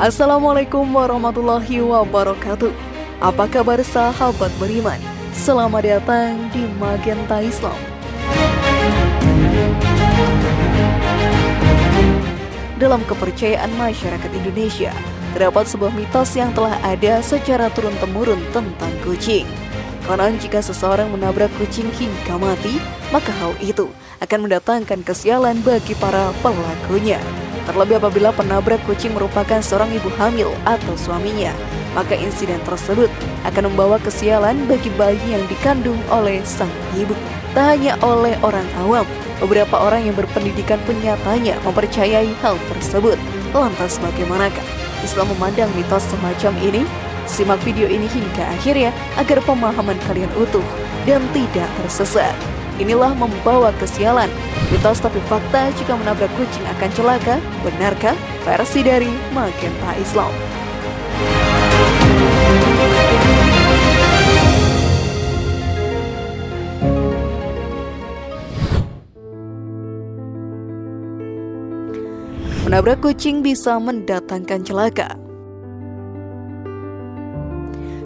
Assalamualaikum warahmatullahi wabarakatuh. Apa kabar sahabat beriman? Selamat datang di Magenta Islam. Dalam kepercayaan masyarakat Indonesia, terdapat sebuah mitos yang telah ada secara turun-temurun tentang kucing. Konon jika seseorang menabrak kucing hingga mati, maka hal itu akan mendatangkan kesialan bagi para pelakunya. Terlebih apabila penabrak kucing merupakan seorang ibu hamil atau suaminya, maka insiden tersebut akan membawa kesialan bagi bayi yang dikandung oleh sang ibu. Tak hanya oleh orang awam, beberapa orang yang berpendidikan pun nyatanya mempercayai hal tersebut. Lantas bagaimanakah Islam memandang mitos semacam ini? Simak video ini hingga akhirnya agar pemahaman kalian utuh dan tidak tersesat. Inilah membawa kesialan, mitos tapi fakta jika menabrak kucing akan celaka. Benarkah? Versi dari Magenta Islam. Menabrak kucing bisa mendatangkan celaka.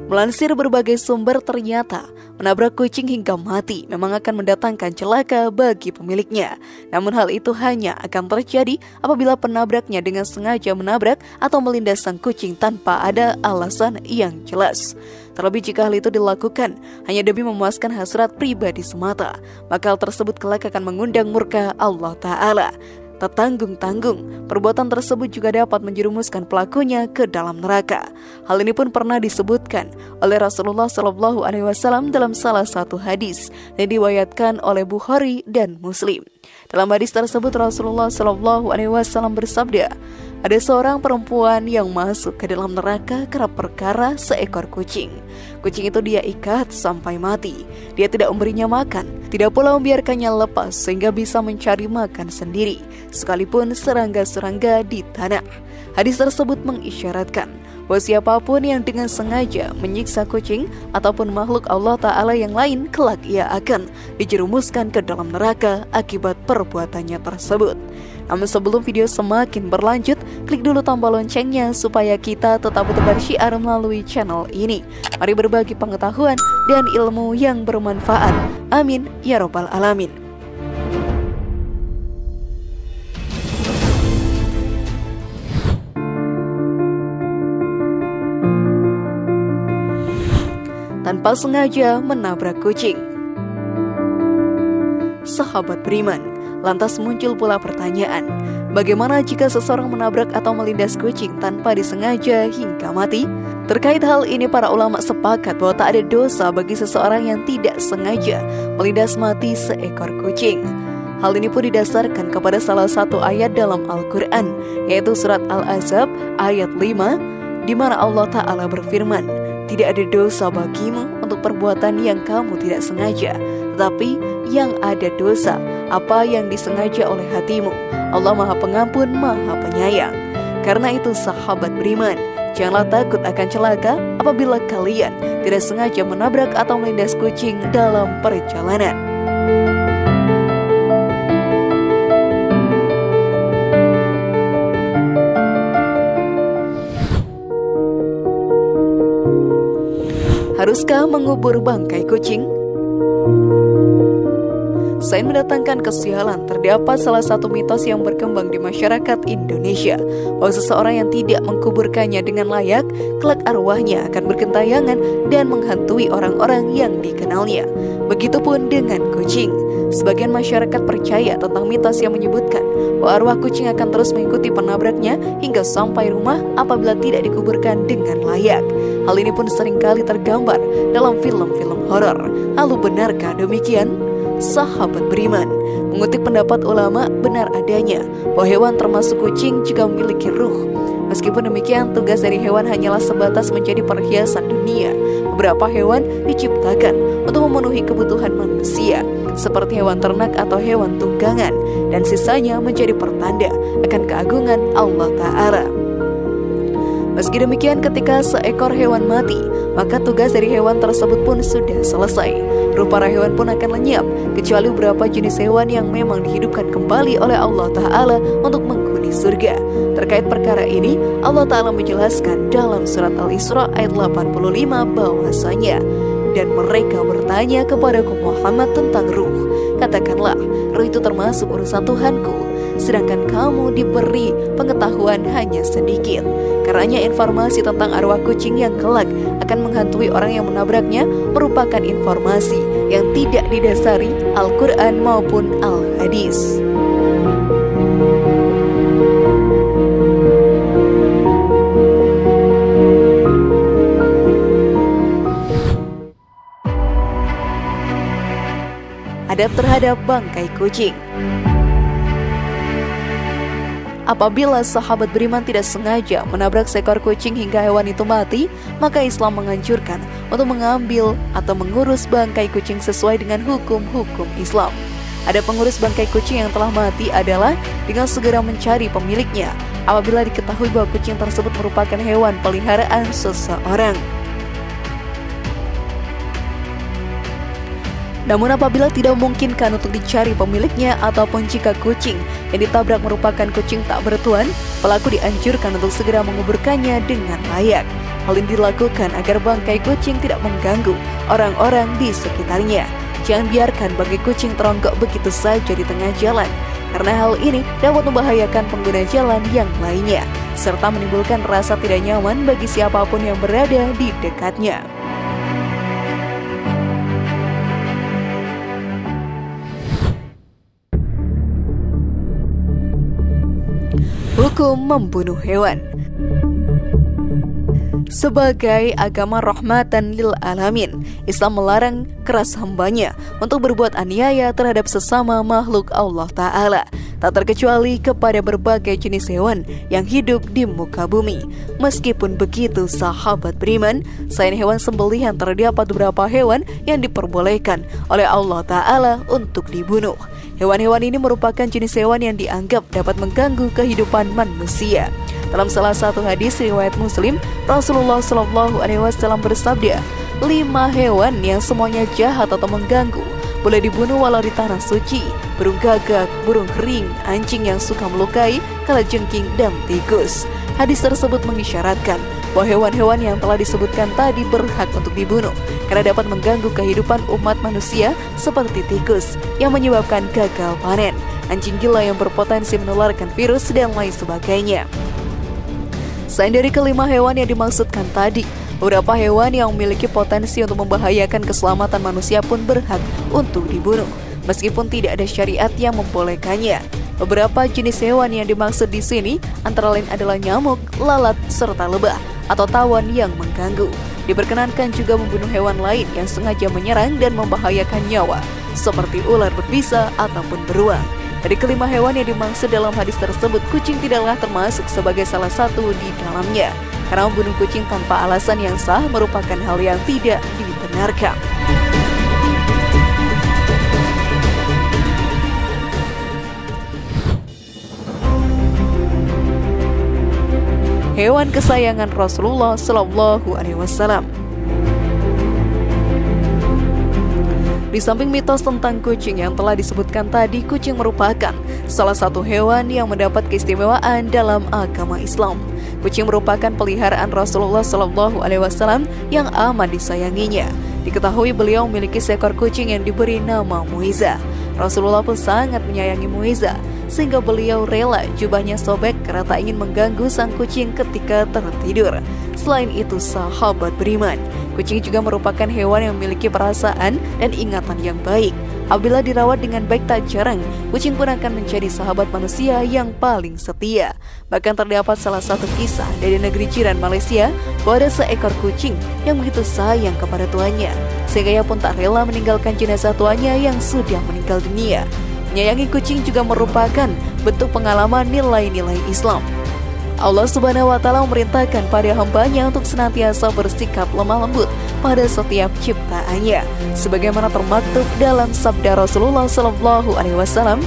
Melansir berbagai sumber, ternyata menabrak kucing hingga mati memang akan mendatangkan celaka bagi pemiliknya. Namun hal itu hanya akan terjadi apabila penabraknya dengan sengaja menabrak atau melindas sang kucing tanpa ada alasan yang jelas. Terlebih jika hal itu dilakukan hanya demi memuaskan hasrat pribadi semata, maka hal tersebut kelak akan mengundang murka Allah Ta'ala. Tak tanggung-tanggung, perbuatan tersebut juga dapat menjerumuskan pelakunya ke dalam neraka. Hal ini pun pernah disebutkan oleh Rasulullah SAW dalam salah satu hadis yang diriwayatkan oleh Bukhari dan Muslim. Dalam hadis tersebut Rasulullah SAW bersabda, ada seorang perempuan yang masuk ke dalam neraka karena perkara seekor kucing. Kucing itu dia ikat sampai mati. Dia tidak memberinya makan, tidak pula membiarkannya lepas sehingga bisa mencari makan sendiri, sekalipun serangga-serangga di tanah. Hadis tersebut mengisyaratkan bahwa siapapun yang dengan sengaja menyiksa kucing ataupun makhluk Allah Ta'ala yang lain, kelak ia akan dijerumuskan ke dalam neraka akibat perbuatannya tersebut. Namun sebelum video semakin berlanjut, klik dulu tombol loncengnya supaya kita tetap bertebar syiar melalui channel ini. Mari berbagi pengetahuan dan ilmu yang bermanfaat. Amin ya robbal alamin. Tanpa sengaja menabrak kucing. Sahabat beriman, lantas muncul pula pertanyaan, bagaimana jika seseorang menabrak atau melindas kucing tanpa disengaja hingga mati? Terkait hal ini para ulama sepakat bahwa tak ada dosa bagi seseorang yang tidak sengaja melindas mati seekor kucing. Hal ini pun didasarkan kepada salah satu ayat dalam Al-Quran, yaitu surat Al-Ahzab ayat 5, di mana Allah Ta'ala berfirman, tidak ada dosa bagimu untuk perbuatan yang kamu tidak sengaja, tetapi yang ada dosa apa yang disengaja oleh hatimu. Allah Maha Pengampun, Maha Penyayang. Karena itu sahabat beriman, janganlah takut akan celaka apabila kalian tidak sengaja menabrak atau melindas kucing dalam perjalanan. Haruskah mengubur bangkai kucing? Selain mendatangkan kesialan, terdapat salah satu mitos yang berkembang di masyarakat Indonesia bahwa seseorang yang tidak mengkuburkannya dengan layak, kelak arwahnya akan bergentayangan dan menghantui orang-orang yang dikenalnya. Begitupun dengan kucing. Sebagian masyarakat percaya tentang mitos yang menyebutkan bahwa arwah kucing akan terus mengikuti penabraknya hingga sampai rumah apabila tidak dikuburkan dengan layak. Hal ini pun seringkali tergambar dalam film-film horor. Lalu benarkah demikian? Sahabat beriman, mengutip pendapat ulama, benar adanya bahwa hewan termasuk kucing juga memiliki ruh. Meskipun demikian, tugas dari hewan hanyalah sebatas menjadi perhiasan dunia. Beberapa hewan diciptakan untuk memenuhi kebutuhan manusia, seperti hewan ternak atau hewan tunggangan, dan sisanya menjadi pertanda akan keagungan Allah Ta'ala. Meski demikian, ketika seekor hewan mati, maka tugas dari hewan tersebut pun sudah selesai. Ruh para hewan pun akan lenyap, kecuali beberapa jenis hewan yang memang dihidupkan kembali oleh Allah Ta'ala untuk menggunakan penghuni surga. Terkait perkara ini, Allah Ta'ala menjelaskan dalam surat Al-Isra ayat 85 bahwasanya, dan mereka bertanya kepadaku Muhammad tentang ruh. Katakanlah, ruh itu termasuk urusan Tuhanku, sedangkan kamu diberi pengetahuan hanya sedikit. Karenanya informasi tentang arwah kucing yang kelak akan menghantui orang yang menabraknya merupakan informasi yang tidak didasari Al-Quran maupun Al-Hadis. Adab terhadap bangkai kucing. Apabila sahabat beriman tidak sengaja menabrak seekor kucing hingga hewan itu mati, maka Islam menganjurkan untuk mengambil atau mengurus bangkai kucing sesuai dengan hukum-hukum Islam. Ada pengurus bangkai kucing yang telah mati adalah dengan segera mencari pemiliknya apabila diketahui bahwa kucing tersebut merupakan hewan peliharaan seseorang. Namun apabila tidak memungkinkan untuk dicari pemiliknya ataupun jika kucing yang ditabrak merupakan kucing tak bertuan, pelaku dianjurkan untuk segera menguburkannya dengan layak. Hal ini dilakukan agar bangkai kucing tidak mengganggu orang-orang di sekitarnya. Jangan biarkan bangkai kucing teronggok begitu saja di tengah jalan, karena hal ini dapat membahayakan pengguna jalan yang lainnya, serta menimbulkan rasa tidak nyaman bagi siapapun yang berada di dekatnya. Hukum membunuh hewan. Sebagai agama rahmatan lil alamin, Islam melarang keras hambanya untuk berbuat aniaya terhadap sesama makhluk Allah Ta'ala, tak terkecuali kepada berbagai jenis hewan yang hidup di muka bumi. Meskipun begitu, sahabat beriman, selain hewan sembelihan terdapat beberapa hewan yang diperbolehkan oleh Allah Ta'ala untuk dibunuh. Hewan-hewan ini merupakan jenis hewan yang dianggap dapat mengganggu kehidupan manusia. Dalam salah satu hadis riwayat Muslim, Rasulullah SAW bersabda, 5 hewan yang semuanya jahat atau mengganggu boleh dibunuh walau di tanah suci: burung gagak, burung kering, anjing yang suka melukai, kalajengking, dan tikus. Hadis tersebut mengisyaratkan bahwa hewan-hewan yang telah disebutkan tadi berhak untuk dibunuh karena dapat mengganggu kehidupan umat manusia, seperti tikus yang menyebabkan gagal panen, anjing gila yang berpotensi menularkan virus, dan lain sebagainya. Selain dari kelima hewan yang dimaksudkan tadi, beberapa hewan yang memiliki potensi untuk membahayakan keselamatan manusia pun berhak untuk dibunuh, meskipun tidak ada syariat yang membolehkannya. Beberapa jenis hewan yang dimaksud di sini antara lain adalah nyamuk, lalat, serta lebah atau tawon yang mengganggu. Diperkenankan juga membunuh hewan lain yang sengaja menyerang dan membahayakan nyawa, seperti ular berbisa ataupun beruang. Dari kelima hewan yang dimaksud dalam hadis tersebut, kucing tidaklah termasuk sebagai salah satu di dalamnya, karena membunuh kucing tanpa alasan yang sah merupakan hal yang tidak dibenarkan. Hewan kesayangan Rasulullah SAW. Di samping mitos tentang kucing yang telah disebutkan tadi, kucing merupakan salah satu hewan yang mendapat keistimewaan dalam agama Islam. Kucing merupakan peliharaan Rasulullah SAW yang amat disayanginya. Diketahui beliau memiliki seekor kucing yang diberi nama Muiza. Rasulullah pun sangat menyayangi Muiza, sehingga beliau rela jubahnya sobek karena tak ingin mengganggu sang kucing ketika tertidur. Selain itu, sahabat beriman, kucing juga merupakan hewan yang memiliki perasaan dan ingatan yang baik. Apabila dirawat dengan baik, tak jarang kucing pun akan menjadi sahabat manusia yang paling setia. Bahkan terdapat salah satu kisah dari negeri jiran Malaysia bahwa ada seekor kucing yang begitu sayang kepada tuannya, sehingga ia pun tak rela meninggalkan jenazah tuannya yang sudah meninggal dunia. Menyayangi kucing juga merupakan bentuk pengalaman nilai-nilai Islam. Allah Subhanahu wa Ta'ala memerintahkan pada hambanya untuk senantiasa bersikap lemah lembut pada setiap ciptaannya, sebagaimana termaktub dalam sabda Rasulullah SAW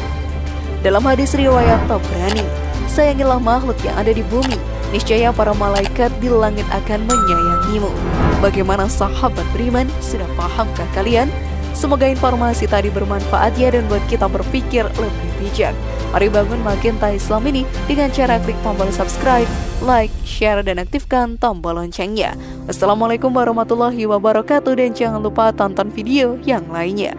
dalam hadis riwayat Tabrani, "Sayangilah makhluk yang ada di bumi, niscaya para malaikat di langit akan menyayangimu." Bagaimana sahabat beriman, sudah pahamkah kalian? Semoga informasi tadi bermanfaat ya dan buat kita berpikir lebih bijak. Mari bangun Magenta Islam ini dengan cara klik tombol subscribe, like, share, dan aktifkan tombol loncengnya. Wassalamualaikum warahmatullahi wabarakatuh dan jangan lupa tonton video yang lainnya.